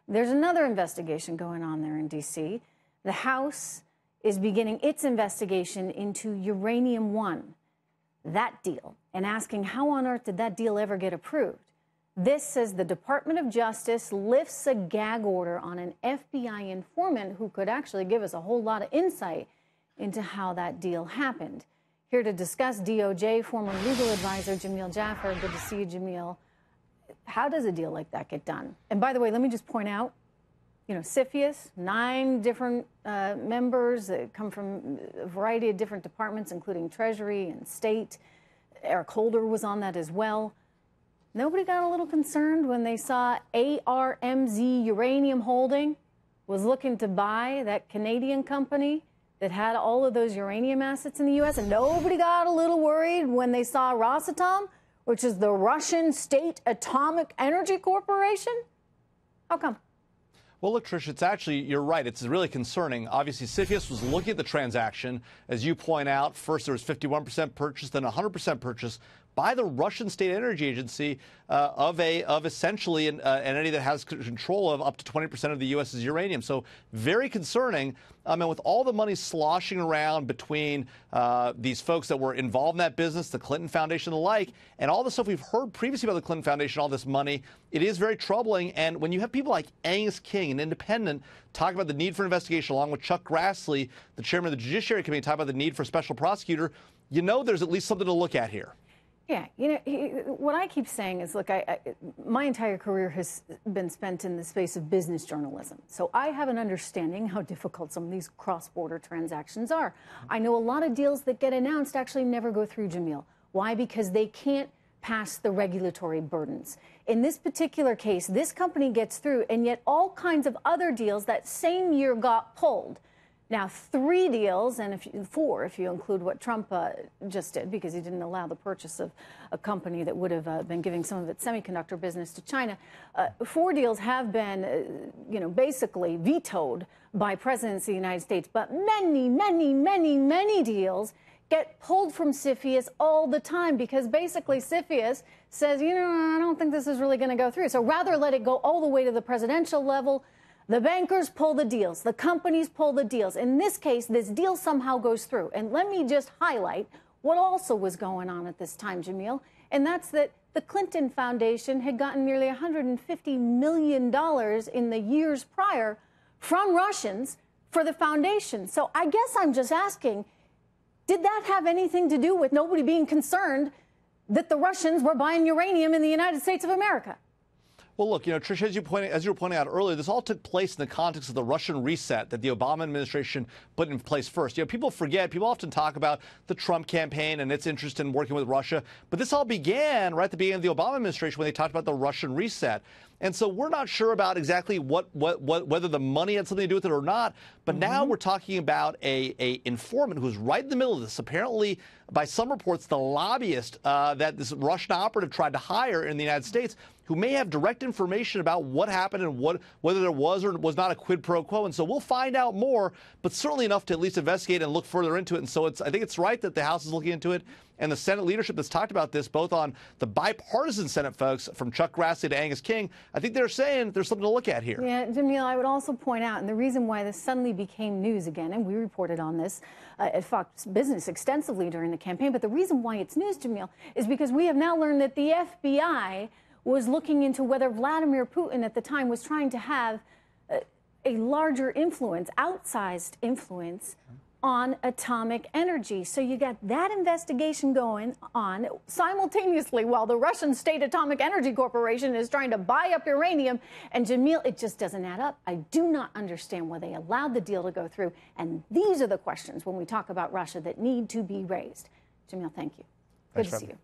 There's another investigation going on there in D.C. The House is beginning its investigation into Uranium One, that deal, and asking how on earth did that deal ever get approved? This says the Department of Justice lifts a gag order on an FBI informant who could actually give us a whole lot of insight into how that deal happened. Here to discuss DOJ, former legal advisor Jamil Jaffer. Good to see you, Jamil. How does a deal like that get done? And by the way, let me just point out, CFIUS, 9 different members that come from a variety of different departments, including Treasury and State. Eric Holder was on that as well. Nobody got a little concerned when they saw ARMZ Uranium Holding was looking to buy that Canadian company that had all of those uranium assets in the U.S., and nobody got a little worried when they saw Rosatom, which is the Russian State Atomic Energy Corporation? How come? Well, look, Trish, it's actually, you're right. It's really concerning. Obviously, CFIUS was looking at the transaction. As you point out, first there was 51% purchase, then 100% purchase by the Russian State Energy Agency of essentially an entity that has control of up to 20% of the U.S.'s uranium. So very concerning. And with all the money sloshing around between these folks that were involved in that business, the Clinton Foundation and the like, and all the stuff we've heard previously about the Clinton Foundation, all this money, it is very troubling. And when you have people like Angus King, an independent, talk about the need for investigation, along with Chuck Grassley, the chairman of the Judiciary Committee, talk about the need for a special prosecutor, there's at least something to look at here. Yeah, what I keep saying is, look, my entire career has been spent in the space of business journalism. So I have an understanding how difficult some of these cross-border transactions are. I know a lot of deals that get announced actually never go through, Jamil. Why? Because they can't pass the regulatory burdens. In this particular case, this company gets through, and yet all kinds of other deals that same year got pulled. Now, 3 deals, and 4 if you include what Trump just did, because he didn't allow the purchase of a company that would have been giving some of its semiconductor business to China. 4 deals have been, basically vetoed by presidents of the United States. But many deals get pulled from CFIUS all the time because basically CFIUS says, I don't think this is really going to go through. So rather let it go all the way to the presidential level. The bankers pull the deals. The companies pull the deals. In this case, this deal somehow goes through. And let me just highlight what also was going on at this time, Jamil, and that's that the Clinton Foundation had gotten nearly $150 million in the years prior from Russians for the foundation. So I guess I'm just asking, did that have anything to do with nobody being concerned that the Russians were buying uranium in the United States of America? Well, look, Trish, as you were pointing out earlier, this all took place in the context of the Russian reset that the Obama administration put in place first. People forget, people often talk about the Trump campaign and its interest in working with Russia, but this all began right at the beginning of the Obama administration when they talked about the Russian reset. And so we're not sure about exactly whether the money had something to do with it or not. But now we're talking about a informant who's right in the middle of this. Apparently, by some reports, the lobbyist that this Russian operative tried to hire in the United States, who may have direct information about what happened and whether there was or was not a quid pro quo. And so we'll find out more, but certainly enough to at least investigate and look further into it. And so I think it's right that the House is looking into it. And the Senate leadership that's talked about this, both on the bipartisan Senate folks, from Chuck Grassley to Angus King, I think they're saying there's something to look at here. Yeah, Jamil, I would also point out, and the reason why this suddenly became news again, and we reported on this at Fox Business extensively during the campaign, but the reason why it's news, Jamil, is because we have now learned that the FBI was looking into whether Vladimir Putin at the time was trying to have a larger influence, outsized influence, on atomic energy. So you got that investigation going on simultaneously while the Russian State Atomic Energy Corporation is trying to buy up uranium. And Jamil, it just doesn't add up. I do not understand why they allowed the deal to go through. And these are the questions when we talk about Russia that need to be raised. Jamil, thank you. Good to see you.